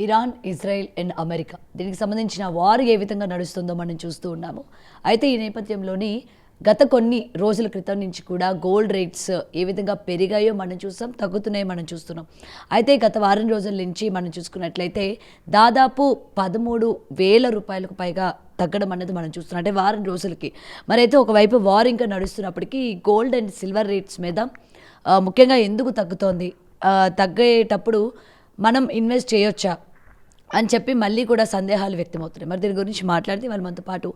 Iran, Israel and America దీనికి సంబంధించిన war ఏ విధంగా నడుస్తుందో మనం చూస్తూ ఉన్నాము. అయితే ఈ నేపథ్యంలోని గత కొన్ని రోజుల క్రితం నుంచి కూడా గోల్డ్ రేట్స్ ఏ విధంగా పెరిగాయో మనం చూస్తాం, తగ్గుతున్నాయో మనం చూస్తున్నాం. అయితే గత వారం రోజుల నుంచి మనం చూసుకున్నట్లయితే దాదాపు 13,000 రూపాయలకు పైగా తగ్గడం అనేది మనం చూస్తున్నాం, అంటే వారం రోజులకి. మరి అయితే ఒకవైపు వార్ ఇంకా నడుస్తున్నప్పటికీ గోల్డ్ అండ్ సిల్వర్ రేట్స్ మీద ముఖ్యంగా ఎందుకు తగ్గుతోంది, తగ్గేటప్పుడు మనం ఇన్వెస్ట్ చేయొచ్చా అని చెప్పి మళ్ళీ కూడా సందేహాలు వ్యక్తమవుతున్నాయి. మరి దీని గురించి మాట్లాడితే వాళ్ళు మనతో పాటు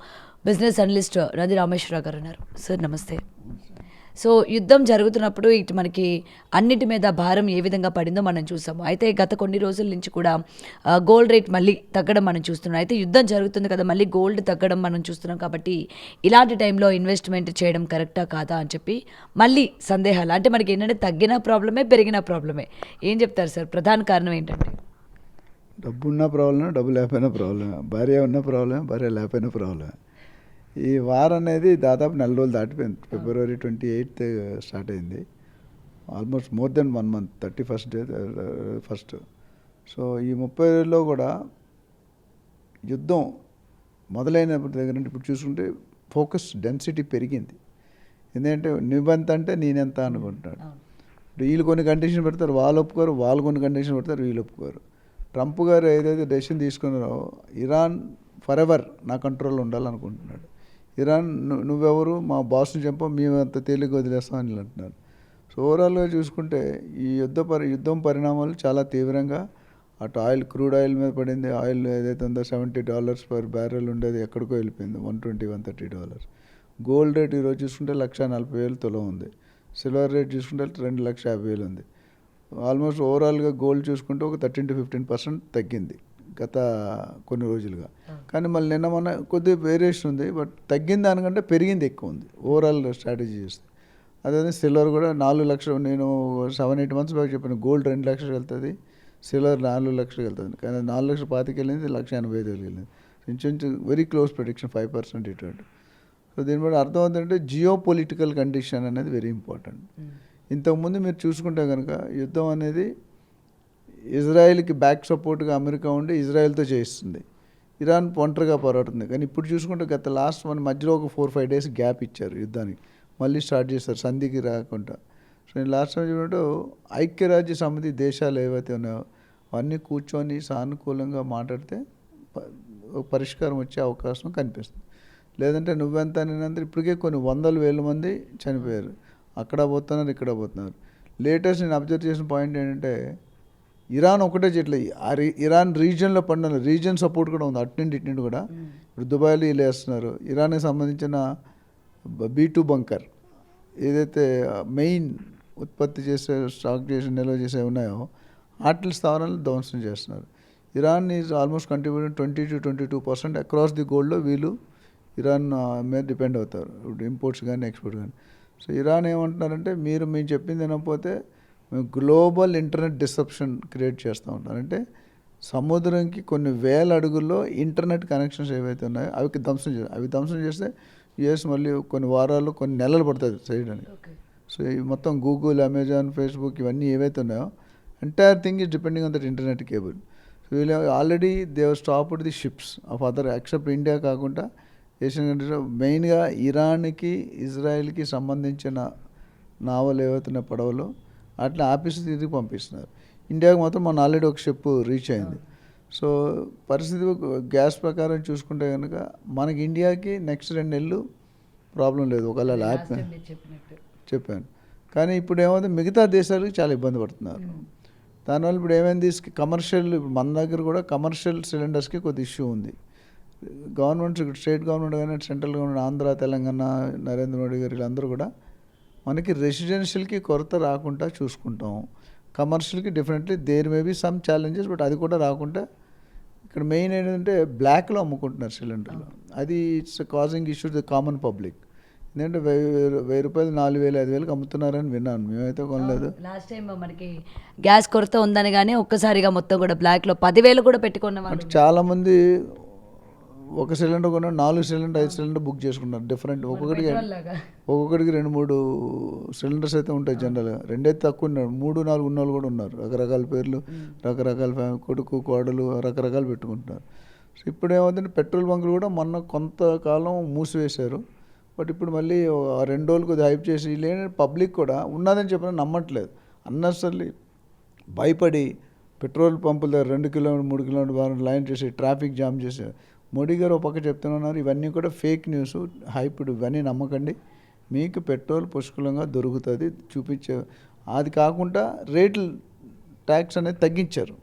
బిజినెస్ అనలిస్ట్ నంది రామేశ్వరరావు గారు ఉన్నారు. సార్ నమస్తే. సో యుద్ధం జరుగుతున్నప్పుడు ఇటు మనకి అన్నిటి మీద భారం ఏ విధంగా పడిందో మనం చూసాము. అయితే గత కొన్ని రోజుల నుంచి కూడా గోల్డ్ రేట్ మళ్ళీ తగ్గడం మనం చూస్తున్నాం. అయితే యుద్ధం జరుగుతుంది కదా, మళ్ళీ గోల్డ్ తగ్గడం మనం చూస్తున్నాం. కాబట్టి ఇలాంటి టైంలో ఇన్వెస్ట్మెంట్ చేయడం కరెక్టా కాదా అని చెప్పి మళ్ళీ సందేహాలు. అంటే మనకి ఏంటంటే తగ్గిన ప్రాబ్లమే, పెరిగిన ప్రాబ్లమే. ఏం చెప్తారు సార్, ప్రధాన కారణం ఏంటంటే? డబ్బు ఉన్న ప్రాబ్లం, డబ్బు లేకపోయినా ప్రాబ్లం, భార్య ఉన్న ప్రాబ్లం, భార్య లేకపోయినా ప్రాబ్లం. ఈ వార్ అనేది దాదాపు 4 రోజులు దాటిపోయింది. February 28th స్టార్ట్ అయింది. Almost more than 1 month, 31st day first. So ఈ 30 రోజుల్లో కూడా యుద్ధం మొదలైనప్పటి దగ్గర నుండి ఇప్పుడు చూసుకుంటే ఫోకస్ డెన్సిటీ పెరిగింది. ఎందుకంటే నువ్వెంత అంటే నేనెంత అనుకుంటున్నాడు. ఇప్పుడు వీళ్ళు కొన్ని కండిషన్ పెడతారు, వాళ్ళు ఒప్పుకోరు, వాళ్ళు కొన్ని కండిషన్ పెడతారు, వీళ్ళు ఒప్పుకోరు. ట్రంప్ గారు ఏదైతే డెసిషన్ తీసుకున్నారో, ఇరాన్ ఫరెవర్ నా కంట్రోల్లో ఉండాలనుకుంటున్నాడు. ఇరాన్ నువ్వెవరు, మా బాస్ని చంప, మేము అంత తేలిక వదిలేస్తామని అంటున్నారు. సో ఓవరాల్గా చూసుకుంటే ఈ యుద్ధం పరిణామాలు చాలా తీవ్రంగా అటు క్రూడ్ ఆయిల్ మీద పడింది. ఆయిల్ ఏదైతే ఉందో $70 per barrel ఉండేది ఎక్కడికో వెళ్ళిపోయింది, $120-130. గోల్డ్ రేట్ ఈరోజు చూసుకుంటే 1,40,000 తులం ఉంది. సిల్వర్ రేట్ చూసుకుంటే 2,50,000 ఉంది. ఆల్మోస్ట్ ఓవరాల్గా గోల్డ్ చూసుకుంటే ఒక 13-15% తగ్గింది గత కొన్ని రోజులుగా. కానీ మళ్ళీ నిన్న మొన్న కొద్దిగా వేరియేషన్ ఉంది, బట్ తగ్గింది దానికంటే పెరిగింది ఎక్కువ ఉంది ఓవరాల్ స్ట్రాటజీ చూస్తే. అదే సిల్వర్ కూడా 4 లక్షలు, నేను 7-8 months బ్యాక్ చెప్పాను, గోల్డ్ 2 లక్షలు వెళ్తుంది, సిల్వర్ 4 లక్షలు వెళ్తుంది. కానీ 4,25,000 వెళ్ళింది, 1,85,000 వెళ్ళింది. ఇంచుమించు వెరీ క్లోజ్ ప్రెడిక్షన్, 5% ఇటువంటి. సో దీని బట్టి అర్థం అవుతుందంటే జియో పొలిటికల్ కండిషన్ అనేది వెరీ ఇంపార్టెంట్. ఇంతకుముందు మీరు చూసుకుంటే కనుక యుద్ధం అనేది ఇజ్రాయెల్కి బ్యాక్ సపోర్ట్గా అమెరికా ఉండి ఇజ్రాయెల్తో చేయిస్తుంది, ఇరాన్ ఒంటరిగా పోరాడుతుంది. కానీ ఇప్పుడు చూసుకుంటే గత లాస్ట్ మధ్యలో ఒక 4-5 days గ్యాప్ ఇచ్చారు యుద్ధానికి, మళ్ళీ స్టార్ట్ చేస్తారు సంధికి రాకుండా. సో నేను లాస్ట్ టైం చూసినట్టు ఐక్యరాజ్య సమితి దేశాలు ఏవైతే ఉన్నాయో అవన్నీ కూర్చొని సానుకూలంగా మాట్లాడితే పరిష్కారం వచ్చే అవకాశం కనిపిస్తుంది. లేదంటే నువ్వెంత నేనంతా ఇప్పటికే కొన్ని 100,000 మంది చనిపోయారు, అక్కడ పోతున్నారు, ఇక్కడ పోతున్నారు. లేటెస్ట్ నేను అబ్జర్వ్ చేసిన పాయింట్ ఏంటంటే ఇరాన్ ఒకటే చేయట్లేదు, ఇరాన్ రీజియన్లో పడిన రీజియన్ సపోర్ట్ కూడా ఉంది, అట్నుండి ఇట్నుండి కూడా. ఇప్పుడు దుబాయ్లో వీళ్ళు వేస్తున్నారు. ఇరాన్కి సంబంధించిన B2 బంకర్ ఏదైతే మెయిన్ ఉత్పత్తి చేసే, స్టాక్ చేసి నిల్వ చేసే ఉన్నాయో వాటి స్థావరాలను ధ్వంసం చేస్తున్నారు. Iran is almost contributing 20-22% across the గోల్డ్లో వీళ్ళు ఇరాన్ మీద డిపెండ్ అవుతారు, ఇప్పుడు ఇంపోర్ట్స్ కానీ ఎక్స్పోర్ట్ కానీ. సో ఇరాన్ ఏమంటున్నారంటే మేము చెప్పింది వినకపోతే మేము గ్లోబల్ ఇంటర్నెట్ డిస్రప్షన్ క్రియేట్ చేస్తూ ఉంటాం. అంటే సముద్రంకి కొన్ని వేల అడుగుల్లో ఇంటర్నెట్ కనెక్షన్స్ ఏవైతే ఉన్నాయో అవి ధ్వంసం చేస్తే యుఎస్ మళ్ళీ కొన్ని వారాలు, కొన్ని నెలలు పడుతుంది చేయడానికి. సో ఈ మొత్తం గూగుల్, అమెజాన్, ఫేస్బుక్ ఇవన్నీ ఏవైతే ఉన్నాయో entire thing is depending on that internet cable. So వీళ్ళు already they have stopped the ships of other except India కాకుండా ఏషియన్ కంట్రీస్లో మెయిన్గా ఇరాన్కి, ఇజ్రాయెల్కి సంబంధించిన నావలు ఏవైతున్న పడవలు అట్లా ఆఫీస్ తిరిగి పంపిస్తున్నారు. ఇండియాకి మాత్రం మన ఆల్రెడీ ఒక షిప్ రీచ్ అయింది. సో పరిస్థితి గ్యాస్ ప్రకారం చూసుకుంటే కనుక మనకి ఇండియాకి నెక్స్ట్ 2 నెలలు ప్రాబ్లం లేదు, ఒకవేళ ల్యాబ్ చెప్పాను. కానీ ఇప్పుడు ఏమైంది, మిగతా దేశాలకు చాలా ఇబ్బంది పడుతున్నారు. దానివల్ల ఇప్పుడు ఏమైంది, కమర్షియల్, ఇప్పుడు మన దగ్గర కూడా కమర్షియల్ సిలిండర్స్కి కొద్ది ఇష్యూ ఉంది. గవర్నమెంట్స్, ఇక్కడ స్టేట్ గవర్నమెంట్ కానీ సెంట్రల్ గవర్నమెంట్, ఆంధ్ర, తెలంగాణ, నరేంద్ర మోడీ గారు వీళ్ళందరూ కూడా మనకి రెసిడెన్షియల్కి కొరత రాకుండా చూసుకుంటాం. కమర్షియల్కి definitely there may be some challenges, but అది కూడా రాకుండా ఇక్కడ మెయిన్ ఏంటంటే బ్లాక్లో అమ్ముకుంటున్నారు సిలిండర్లు. అది it's causing issue the common public. ఎందుకంటే 1,000 రూపాయలు 4,000-5,000కి అమ్ముతున్నారని విన్నాను, మేమైతే కొనలేదు. లాస్ట్ టైం మనకి గ్యాస్ కొరత ఉందని కానీ ఒక్కసారిగా మొత్తం కూడా బ్లాక్లో 10,000 కూడా పెట్టుకున్న వాళ్ళు చాలామంది ఒక సిలిండర్ కొన్నా 4 సిలిండర్ 5 సిలిండర్ బుక్ చేసుకుంటారు డిఫరెంట్. ఒక్కొక్కటికి 2-3 సిలిండర్స్ అయితే ఉంటాయి జనరల్గా. 2 అయితే తక్కువ ఉన్నారు, 3-4 ఉన్న వాళ్ళు కూడా ఉన్నారు. రకరకాల పేర్లు, రకరకాల కొడుకు కోడలు రకరకాలు పెట్టుకుంటున్నారు. సో ఇప్పుడు ఏమవుతుందంటే పెట్రోల్ బంకులు కూడా మొన్న కొంతకాలం మూసివేశారు. బట్ ఇప్పుడు మళ్ళీ 2 రోజులు కొద్దిగా హైప్ చేసి లేని పబ్లిక్ కూడా ఉన్నదని చెప్పినా నమ్మట్లేదు. అన్నర్సర్లీ భయపడి పెట్రోల్ పంపుల దగ్గర 2 కిలోమీటర్ 3 కిలోమీటర్ లైన్ చేసి ట్రాఫిక్ జామ్ చేశారు. మోడీ గారు ఒక పక్క చెప్తున్నారు ఇవన్నీ కూడా ఫేక్ న్యూస్, హైప్డ్, ఇవన్నీ నమ్మకండి, మీకు పెట్రోల్ పుష్కలంగా దొరుకుతుంది చూపించే. అది కాకుండా రేట్లు ట్యాక్స్ అనేది తగ్గించారు.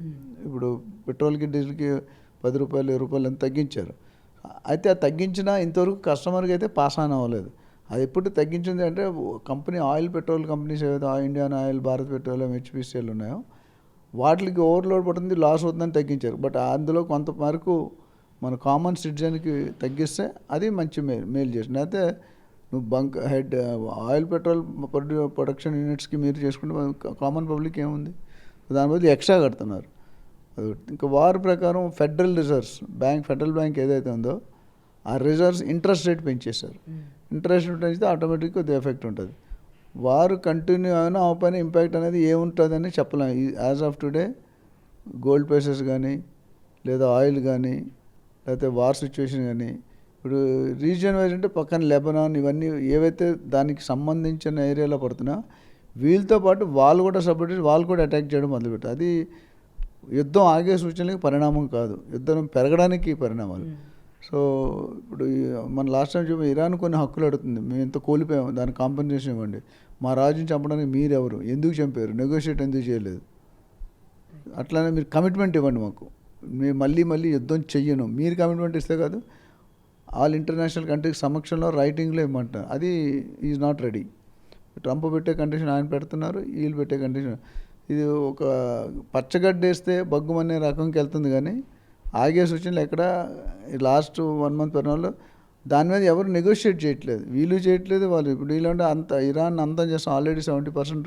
ఇప్పుడు పెట్రోల్కి డీజిల్కి 10 రూపాయలు 20 రూపాయలు అని తగ్గించారు. అయితే అది తగ్గించినా ఇంతవరకు కస్టమర్కి అయితే పాస్ ఆన్ అవ్వలేదు. అది ఎప్పుడు తగ్గించింది అంటే కంపెనీ ఆయిల్ పెట్రోల్ కంపెనీస్ ఏవైతే Indian oil, Bharat petroleum, HPCL ఉన్నాయో వాటికి ఓవర్లోడ్ పడుతుంది, లాస్ అవుతుందని తగ్గించారు. బట్ అందులో కొంత వరకు మన కామన్ సిటిజన్కి తగ్గిస్తే అది మంచి మేలు చేసింది. అయితే నువ్వు హెడ్ ఆయిల్ పెట్రోల్ ప్రొడక్షన్ యూనిట్స్కి మీరు చేసుకుంటే కామన్ పబ్లిక్ ఏముంది, దాని బదులు ఎక్స్ట్రా కడుతున్నారు. అది ఇంకా వారి ప్రకారం federal reserves bank, federal bank ఏదైతే ఉందో ఆ రిజర్వ్స్ ఇంట్రెస్ట్ రేట్ పెంచేశారు. ఇంట్రెస్ట్ రేట్ పెంచితే ఆటోమేటిక్గా కొద్దిగా ఎఫెక్ట్ ఉంటుంది. వారు కంటిన్యూ అయినా ఆ పైన ఇంపాక్ట్ అనేది ఏముంటుందని చెప్పలేం. As of today gold prices కానీ లేదా ఆయిల్ కానీ లేకపోతే వార్ సిచ్యువేషన్ కానీ ఇప్పుడు రీజియన్ వైజ్ అంటే పక్కన లెబనాన్ ఇవన్నీ ఏవైతే దానికి సంబంధించిన ఏరియాలో పడుతున్నా వీళ్ళతో పాటు వాళ్ళు కూడా సపోర్ట్ చేసి వాళ్ళు కూడా అటాక్ చేయడం మొదలుపెట్టారు. అది యుద్ధం ఆగే సూచనలకి పరిణామం కాదు, యుద్ధం పెరగడానికి పరిణామాలు. సో ఇప్పుడు మన లాస్ట్ టైం చెప్పి ఇరాన్ కొన్ని హక్కులు అడుగుతుంది, మేము ఎంత కోల్పోయాము, దానికి కాంపెన్సేషన్ ఇవ్వండి, మా రాజుని చంపడానికి మీరెవరు, ఎందుకు చంపారు, నెగోషియేట్ ఎందుకు చేయలేదు, అట్లానే మీరు కమిట్మెంట్ ఇవ్వండి మాకు, మేము మళ్ళీ యుద్ధం చెయ్యను, మీరు కమిట్మెంట్ ఇస్తే కాదు ఆల్ ఇంటర్నేషనల్ కంట్రీస్ సమక్షంలో రైటింగ్లో ఇవ్వమంటారు. అది ఈజ్ నాట్ రెడీ. ట్రంప్ పెట్టే కండిషన్ ఆయన పెడుతున్నారు, వీళ్ళు పెట్టే కండిషన్. ఇది ఒక పచ్చగడ్డ వేస్తే బగ్గుమనే రకంకి వెళ్తుంది కానీ ఆగే సూచనలు ఎక్కడ లాస్ట్ 1 మంత్ పరిణామంలో దాని మీద ఎవరు నెగోషియేట్ చేయట్లేదు, వీళ్ళు చేయట్లేదు వాళ్ళు. ఇప్పుడు వీళ్ళంటే అంత ఇరాన్ అంతం చేస్తాం, ఆల్రెడీ 70%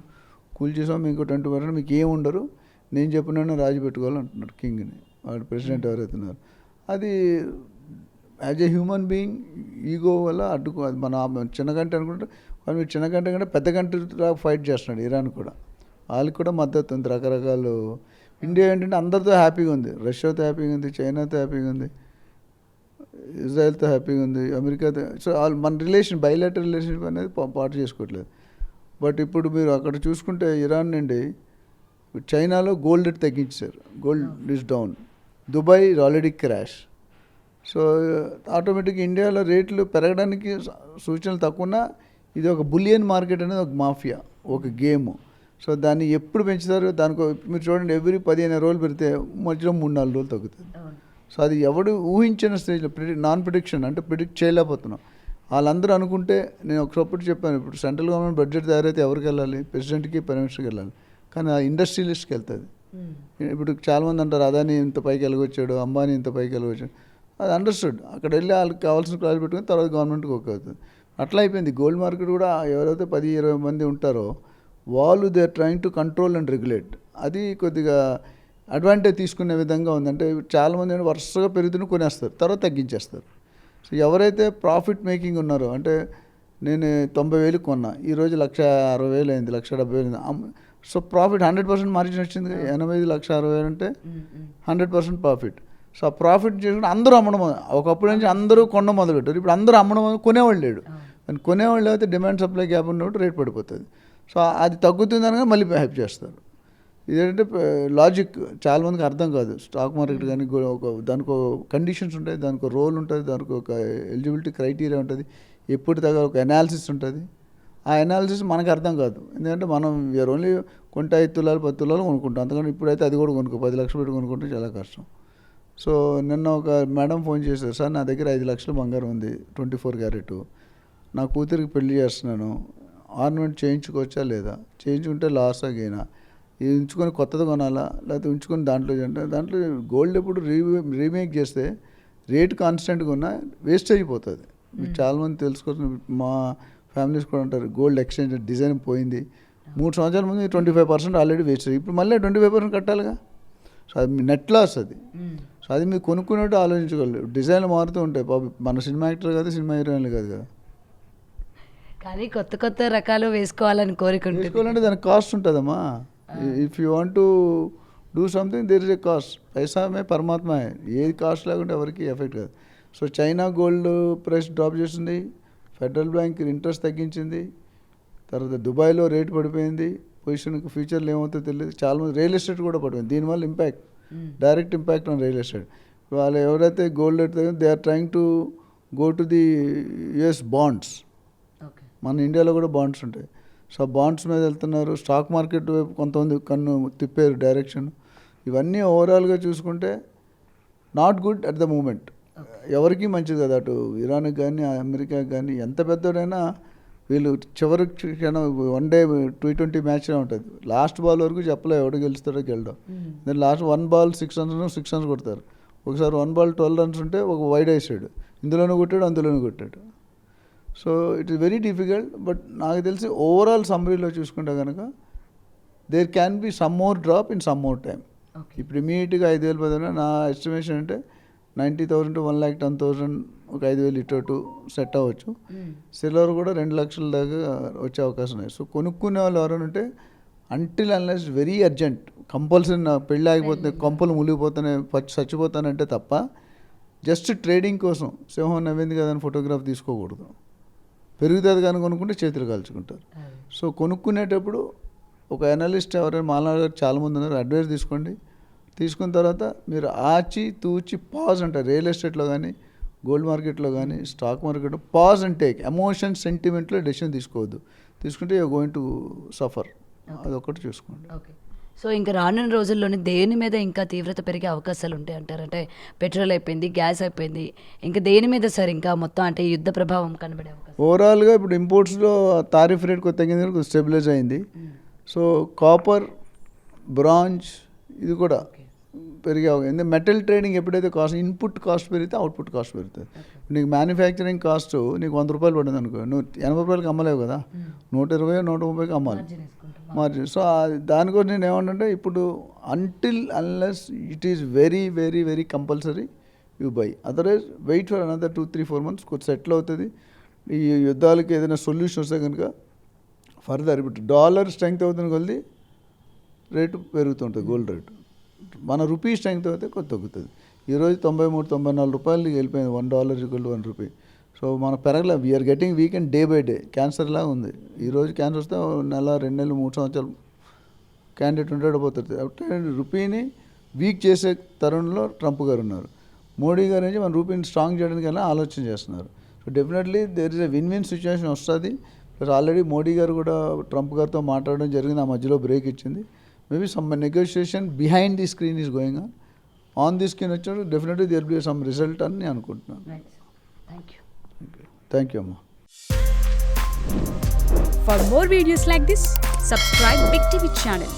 కూల్ చేసాం, మీకు 20% మీకు ఏమి ఉండరు, నేను చెప్పిన రాజు పెట్టుకోవాలంటున్నారు కింగ్ని, వాడు ప్రెసిడెంట్ ఎవరైతున్నారు. అది as a human being ego వల్ల అడ్డుకో, అది మన చిన్న కంట్రీ అనుకుంటే వాళ్ళు మీరు చిన్న కంట్రీ కంటే పెద్ద కంట్రీలా ఫైట్ చేస్తున్నాడు. ఇరాన్ కూడా వాళ్ళకి కూడా మద్దతు ఉంది రకరకాలు. ఇండియా ఏంటంటే అందరితో హ్యాపీగా ఉంది, రష్యాతో హ్యాపీగా ఉంది, చైనాతో హ్యాపీగా ఉంది, ఇజ్రాయెల్తో హ్యాపీగా ఉంది, అమెరికాతో. సో మన రిలేషన్ బైలాటరల్ రిలేషన్షిప్ అనేది పాటు చేసుకోవట్లేదు. బట్ ఇప్పుడు మీరు అక్కడ చూసుకుంటే ఇరాన్ నుండి చైనాలో గోల్డ్ రేట్ తగ్గించారు, gold is down, Dubai is already crash. So ఆటోమేటిక్గా ఇండియాలో రేట్లు పెరగడానికి సూచనలు తక్కువన్నా ఇది ఒక బులియన్ మార్కెట్ అనేది ఒక మాఫియా, ఒక గేమ్. సో దాన్ని ఎప్పుడు పెంచుతారు, దానికి మీరు చూడండి ఎవ్రీ 15 రోజులు పెడితే మధ్యలో 3-4 రోజులు తగ్గుతుంది. సో అది ఎవడు ఊహించిన స్టేజ్లో నాన్ ప్రిడిక్షన్ అంటే ప్రిడిక్ట్ చేయలేకపోతున్నాం. వాళ్ళందరూ అనుకుంటే నేను ఒకప్పుడు చెప్పాను, ఇప్పుడు సెంట్రల్ గవర్నమెంట్ బడ్జెట్ తయారైతే ఎవరికి వెళ్ళాలి, ప్రెసిడెంట్కి ప్రైమ్ మినిస్టర్కి వెళ్ళాలి, కానీ ఆ ఇండస్ట్రియలిస్ట్కి వెళ్తుంది. ఇప్పుడు చాలామంది అంటారు అదాని ఇంత పైకి వెళ్ళగొచ్చాడు, అంబానీ ఇంత పైకి వెళ్ళగొచ్చాడు, అది అండర్స్టూడ్. అక్కడ వెళ్ళి వాళ్ళకి కావాల్సిన ప్రాజెక్ట్ పెట్టుకుని తర్వాత గవర్నమెంట్కి ఓకే అవుతుంది. అట్లా అయిపోయింది. గోల్డ్ మార్కెట్ కూడా ఎవరైతే 10-20 మంది ఉంటారో వాళ్ళు they are trying to control and regulate. అది కొద్దిగా అడ్వాంటేజ్ తీసుకునే విధంగా ఉంది. అంటే చాలామంది వరుసగా పెరుగుతున్న కొనేస్తారు, తర్వాత తగ్గించేస్తారు. సో ఎవరైతే ప్రాఫిట్ మేకింగ్ ఉన్నారో, అంటే నేను 90,000 కొన్నా, ఈరోజు 1,60,000 అయింది, 1,70,000 అయింది. సో ప్రాఫిట్ 100% మార్జిన్ వచ్చింది. 85,60,000 అంటే 100% ప్రాఫిట్. సో ఆ ప్రాఫిట్ చేసుకుంటే అందరూ అమ్మడం, ఒకప్పుడు నుంచి అందరూ కొనడం మొదలుపెట్టారు, ఇప్పుడు అందరూ అమ్మడం కొనేవాళ్ళు లేడు. కొనేవాళ్ళు అయితే డిమాండ్ సప్లై గ్యాప్ ఉన్నప్పుడు రేట్ పడిపోతుంది. సో అది తగ్గుతుంది అనగా మళ్ళీ హైప్ చేస్తారు. ఇదేంటంటే లాజిక్ చాలామందికి అర్థం కాదు. స్టాక్ మార్కెట్ కానీ దానికి కండిషన్స్ ఉంటాయి, దానికి రోల్ ఉంటుంది, దానికి ఒక ఎలిజిబిలిటీ క్రైటీరియా ఉంటుంది, ఎప్పుడు తగ్గ ఒక అనాలిసిస్ ఉంటుంది. ఆ అనాలిసిస్ మనకు అర్థం కాదు. ఎందుకంటే మనం వీఆర్ ఓన్లీ కొంటే 5 తులాలు 10 తులాలు కొనుక్కుంటాం, అంతకని ఇప్పుడైతే అది కూడా 10 లక్షలు పెట్టి కొనుక్కుంటే చాలా కష్టం. సో నిన్న ఒక మేడం ఫోన్ చేశారు, సార్ నా దగ్గర 5 లక్షల బంగారం ఉంది 24 క్యారెట్, నా కూతురికి పెళ్లి చేస్తున్నాను, ఆర్నమెంట్ చేయించుకోవచ్చా లేదా, చేయించుకుంటే లాస్ గెయినా, ఇది ఉంచుకొని కొత్తది కొనాలా లేకపోతే ఉంచుకొని దాంట్లో గోల్డ్ ఎప్పుడు రీమేక్ చేస్తే రేట్ కాన్స్టెంట్గా ఉన్నా వేస్ట్ అయిపోతుంది. మీరు చాలామంది తెలుసుకోవచ్చు, మా ఫ్యామిలీస్ కూడా ఉంటారు, గోల్డ్ ఎక్స్చేంజ్ డిజైన్ పోయింది, 3 సంవత్సరాల ముందు 25% ఆల్రెడీ వేస్ట్ అయ్యి ఇప్పుడు మళ్ళీ 25% కట్టాలిగా. సో అది నెట్ లాస్ అది. సో అది మీరు కొనుక్కున్నట్టు ఆలోచించగలరు. డిజైన్లు మారుతూ ఉంటాయి. మన సినిమా యాక్టర్ కాదు, సినిమా హీరోయిన్లు కాదు కదా. కానీ కొత్త కొత్త రకాలు వేసుకోవాలని కోరుకుంటుంది. తీసుకోవాలంటే దానికి కాస్ట్ ఉంటుందమ్మా. If you want to do something there is a cost. పైసామే పరమాత్మ. ఏది కాస్ట్ లేకుంటే ఎవరికి ఎఫెక్ట్ కాదు. So China gold price drop చేసింది, ఫెడరల్ బ్యాంక్ ఇంట్రెస్ట్ తగ్గించింది, తర్వాత దుబాయ్లో రేట్ పడిపోయింది, పొజిషన్కి ఫ్యూచర్లో ఏమవుతుందో తెలియదు. చాలామంది రియల్ ఎస్టేట్ కూడా పడిపోయింది. దీనివల్ల impact, direct impact on real estate. వాళ్ళు ఎవరైతే గోల్డ్ రేట్ తగ్గింది they are trying to go to the US bonds. మన ఇండియాలో కూడా బాండ్స్ ఉంటాయి. సో బాండ్స్ మీద వెళ్తున్నారు. స్టాక్ మార్కెట్ వైపు కొంతమంది కన్ను తిప్పారు డైరెక్షన్. ఇవన్నీ ఓవరాల్గా చూసుకుంటే not good at the moment. ఎవరికి మంచిది కదా. అటు ఇరాన్కి కానీ అమెరికాకి కానీ ఎంత పెద్దోడైనా వీళ్ళు చివరి క్షణం వన్ డే T20 మ్యాచ్లో ఉంటుంది. లాస్ట్ బాల్ వరకు చెప్పలే ఎవడు గెలుస్తాడో గెలడం. దాని లాస్ట్ 1 బాల్ 6 runs కొడతారు. ఒకసారి 1 బాల్ 12 runs ఉంటే ఒక వైడ్ వేసాడు, ఇందులోనూ కొట్టాడు అందులోనూ కొట్టాడు. So it is very difficult. But నాకు తెలిసి ఓవరాల్ సమ్మరీలో చూసుకుంటే కనుక there can be some more drop in some more time. ఇప్పుడు ఇమీడియట్గా 5,000 10,000 నా ఎస్టిమేషన్ అంటే 90,000 to 1,10,000 ఒక 5,000 ఇటు సెట్ అవ్వచ్చు. సిల్వర్ కూడా 2 లక్షల దాకా వచ్చే అవకాశం ఉన్నాయి. సో కొనుక్కునే వాళ్ళు ఎవరైనా ఉంటే until unless very urgent compulsory నా పెళ్ళి ఆగిపోతుంది, కొంపలు మునిగిపోతానే చచ్చిపోతానంటే తప్ప జస్ట్ ట్రేడింగ్ కోసం సింహం నవ్వింది కదా అని ఫోటోగ్రాఫ్ తీసుకోకూడదు. పెరుగుతుంది కానీ కొనుక్కుంటే చేతులు కాల్చుకుంటారు. సో కొనుక్కునేటప్పుడు ఒక అనలిస్ట్ ఎవరైనా మాలాగా చాలామంది ఉన్నారు, అడ్వైస్ తీసుకోండి. తీసుకున్న తర్వాత మీరు ఆచి తూచి పాజ్ అంటారు. రియల్ ఎస్టేట్లో కానీ గోల్డ్ మార్కెట్లో కానీ స్టాక్ మార్కెట్లో పాజ్ అండ్ టేక్. ఎమోషన్ సెంటిమెంట్లో డెసిషన్ తీసుకోవద్దు. తీసుకుంటే యూ గోయింగ్ టు సఫర్. అదొకటి చూసుకోండి. ఓకే. సో ఇంకా రానున్న రోజుల్లోనే దేని మీద ఇంకా తీవ్రత పెరిగే అవకాశాలు ఉంటాయి అంటారు? అంటే పెట్రోల్ అయిపోయింది, గ్యాస్ అయిపోయింది, ఇంకా దేని మీద సార్ ఇంకా మొత్తం అంటే యుద్ధ ప్రభావం కనబడే అవకాశం? ఓవరాల్గా ఇప్పుడు ఇంపోర్ట్స్లో తారీఫ్ రేట్ కొత్త తగ్గింది, స్టెబిలైజ్ అయింది. సో కాపర్, బ్రాంజ్ ఇది కూడా పెరిగే ఎందుకంటే మెటల్ ట్రేడింగ్ ఎప్పుడైతే కాస్ట్ ఇన్పుట్ కాస్ట్ పెరిగితే అవుట్పుట్ కాస్ట్ పెరుగుతుంది. నీకు మ్యానుఫ్యాక్చరింగ్ కాస్ట్ నీకు 100 రూపాయలు పడింది అనుకో, నువ్వు 80 రూపాయలకి అమ్మలేవు కదా, 120 130కి అమ్మాలి మార్జిన్. సో దానికోసం నేను ఏమంటే ఇప్పుడు until unless it is very very very compulsory you buy. Otherwise wait for another 2-3-4 months కొంచెం సెటిల్ అవుతుంది. ఈ యుద్ధాలకి ఏదైనా సొల్యూషన్ వస్తే కనుక ఫర్దర్ ఇప్పుడు డాలర్ స్ట్రెంగ్త్ అవుతుంది కొద్ది రేటు పెరుగుతుంటుంది, గోల్డ్ రేటు. మన రూపీ స్ట్రెంగ్త్ అయితే కొంత తగ్గుతుంది. ఈరోజు 93-94 రూపాయలకి వెళ్ళిపోయింది. $1 = 1 రూపీ. సో మన పెరగలే. We are getting weakened day by day. Cancer లాగా ఉంది. ఈరోజు క్యాన్సర్ వస్తే 1 నెల 2 నెలలు 3 సంవత్సరాలు క్యాండిడేట్ ఉండకపోతుంది. అంటే రూపీని వీక్ చేసే తరుణంలో ట్రంప్ గారు ఉన్నారు. మోడీ గారు నుంచి మన రూపీని స్ట్రాంగ్ చేయడానికి ఆలోచన చేస్తున్నారు. So definitely there is a win situation వస్తుంది. ప్లస్ ఆల్రెడీ మోడీ గారు కూడా ట్రంప్ గారితో మాట్లాడడం జరిగింది. ఆ మధ్యలో బ్రేక్ ఇచ్చింది. Maybe some negotiation behind the screen is going on the screen వచ్చినప్పుడు definitely there be some result అని నేను అనుకుంటున్నాను. థ్యాంక్ యూ అమ్మా. For more videos like this, subscribe Big TV channel.